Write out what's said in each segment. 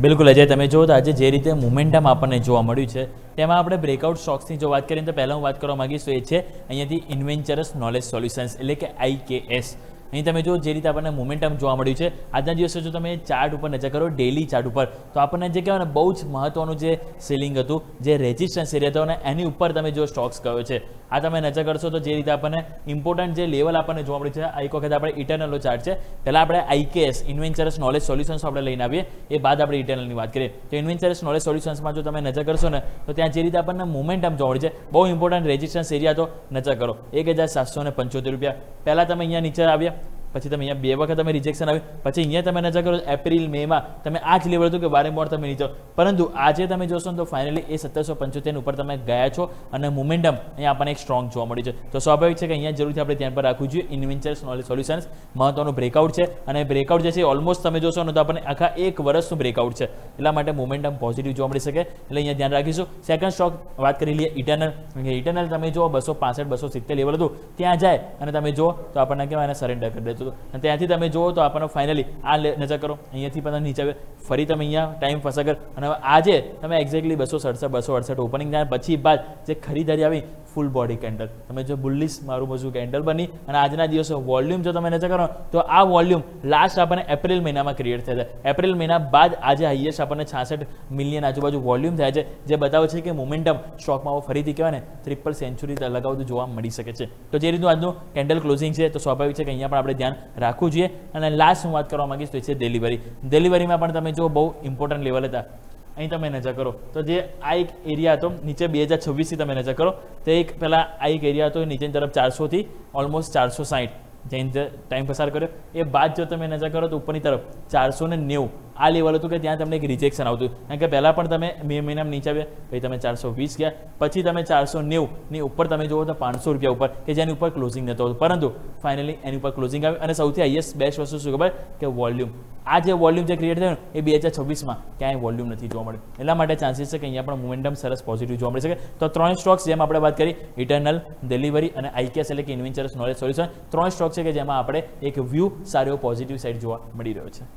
બિલકુલ અજય, તમે જો તો આજે જે રીતે મોમેન્ટમ આપણને જોવા મળ્યું છે તેમાં આપણે બ્રેકઆઉટ સ્ટોક્સની જો વાત કરીએ તો પહેલાં હું વાત કરવા માગીશ તો એ છે અહીંયાથી ઇન્વેન્ચરસ નોલેજ સોલ્યુશન્સ એટલે કે IKS. અહીં તમે જો જે રીતે આપણને મોમેન્ટમ જોવા મળ્યું છે આજના દિવસે જો તમે ચાર્ટ ઉપર નજર કરો, ડેલી ચાર્ટ ઉપર, તો આપણને જે કહેવાય ને બહુ જ મહત્વનું જે સેલિંગ હતું, જે રેઝિસ્ટન્સ એરિયા હતો અને એની ઉપર તમે જો સ્ટોક્સ ગયો છે. આ તમે નજર કરશો તો જે રીતે આપણને ઇમ્પોર્ટન્ટ જે લેવલ આપણને જોવા મળ્યું છે, આ એક વખત આપણે ઇટરનલનો ચાર્ટ છે. પહેલાં આપણે IKS ઇન્વેન્ચરસ નોલેજ સોલ્યુશન્સ આપણે લઈને આવીએ, એ બાદ આપણે ઇટરનલની વાત કરીએ. તો ઇન્વેન્ચરસ નોલેજ સોલ્યુશન્સમાં જો તમે નજર કરશો ને તો ત્યાં જે રીતે આપણને મોમેન્ટમ જોવા મળે છે, બહુ ઇમ્પોર્ટન્ટ રેઝિસ્ટન્સ એરિયા તો નજર કરો 1775 રૂપિયા. પહેલાં તમે અહીંયા નીચે આવ્યા, પછી તમે અહીંયા 2 વખત તમે રિજેક્શન આવ્યું, પછી અહીંયા તમે નજર કરો એપ્રિલ મેમાં તમે આ જ લેવલ હતું કે વારંવાર તમે નીચે, પરંતુ આજે તમે જોશો ને તો ફાઇનલી એ 1775 ઉપર તમે ગયા છો અને મોમેન્ટમ અહીંયા આપણને એક સ્ટ્રોંગ જોવા મળ્યું છે. તો સ્વાભાવિક છે કે અહીંયા જરૂરથી આપણે ધ્યાન પર રાખવું જોઈએ. ઇન્વેન્ચર્સ નોલેજ સોલ્યુશન્સ મહત્વનું બ્રેકઆઉટ છે અને બ્રેકઆઉટ જે છે ઓલમોસ્ટ તમે જોશો ને તો આપણને આખા 1 વર્ષનું બ્રેકઆઉટ છે, એટલા માટે મોમેન્ટમ પોઝિટિવ જોવા મળી શકે, એટલે અહીંયા ધ્યાન રાખીશું. સેકન્ડ સ્ટોક વાત કરી લઈએ ઇટરનલ. ઇટરનલ તમે જુઓ 265 270 લેવલ હતું, ત્યાં જાય અને તમે જુઓ તો આપણને કહેવાય એને સરેન્ડર કરી દેતું હતું અને ત્યાંથી તમે જુઓ તો આપણને ફાઇનલી આ નજર કરો, અહીંયાથી પણ નીચે આવે, ફરી તમે અહીંયા ટાઈમ ફસાગર અને હવે આજે તમે એક્ઝેક્ટલી 267 268 ઓપનિંગ થયા પછી બાદ જે ખરીદારી આવી ફૂલ બોડી કેન્ડલ, તમે જો બુલિશ મારું મજુ કેન્ડલ બની અને આજના દિવસે વોલ્યુમ જો તમે નજર કરો તો આ વોલ્યુમ લાસ્ટ આપણને એપ્રિલ મહિનામાં ક્રિએટ થયા છે. એપ્રિલ મહિના બાદ આજે હાઈએસ્ટ આપણને 66 મિલિયન આજુબાજુ વોલ્યુમ થયા છે, જે બતાવે છે કે મોમેન્ટમ સ્ટોકમાં ફરીથી કહેવાય ને ટ્રિપલ સેન્ચુરી લગાવતું જોવા મળી શકે છે. તો જે રીતનું આજનું કેન્ડલ ક્લોઝિંગ છે તો સ્વાભાવિક છે કે અહીંયા પણ આપણે ધ્યાન રાખવું જોઈએ. અને લાસ્ટ હું વાત કરવા માંગીશ તો એ છે ડિલિવરીમાં પણ તમે જો બહુ ઇમ્પોર્ટન્ટ લેવલ હતા, અહીં તમે નજર કરો તો જે આ એક એરિયા હતો નીચે 2026થી તમે નજર કરો તો એક પહેલાં આ એક એરિયા હતો નીચેની તરફ 400થી ઓલમોસ્ટ 460 જઈને ટાઈમ પસાર કર્યો. એ બાદ જો તમે નજર કરો તો ઉપરની તરફ 490 આ લેવલ હતું કે ત્યાં તમને એક રિજેક્શન આવતું, કારણ કે પહેલાં પણ તમે મે મહિનામાં નીચે આવ્યા, પછી તમે 420 ગયા, પછી તમે 490ની ઉપર તમે જુઓ તો 500 રૂપિયા ઉપર કે જેની ઉપર ક્લોઝિંગ નહોતો, પરંતુ ફાઇનલી એની ઉપર ક્લોઝિંગ આવ્યું. અને સૌથી હાઈએસ્ટ બેસ્ટ વસ્તુ શું ખબર કે વોલ્યુમ, આ જે વોલ્યુમ જે ક્રિએટ થયું એ 2026માં ક્યાંય વોલ્યુમ નથી જોવા મળ્યું, એટલા માટે ચાન્સીસ છે કે અહીંયા પણ મોમેન્ટમ સરસ પોઝિટિવ જોવા મળી શકે. તો 3 સ્ટોક્સ જેમ આપણે વાત કરી, ઇટરનલ, ડિલિવરી અને IKS એટલે કે ઇન્વેન્ચર્સ નોલેજ સોલ્યુશન, 3 સ્ટોક છે કે જેમાં આપણે એક વ્યૂ સારો એવો પોઝિટિવ સાઇડ જોવા મળી રહ્યો છે.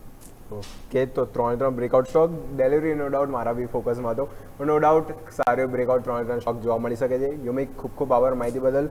ઓકે, તો 3 breakout stock, delivery no doubt મારા બી ફોકસમાં હતો, નો ડાઉટ સારો બ્રેકઆઉટ 3 સ્ટોક જોવા મળી શકે છે. યુમિક ખૂબ ખૂબ આભાર માહિતી બદલ.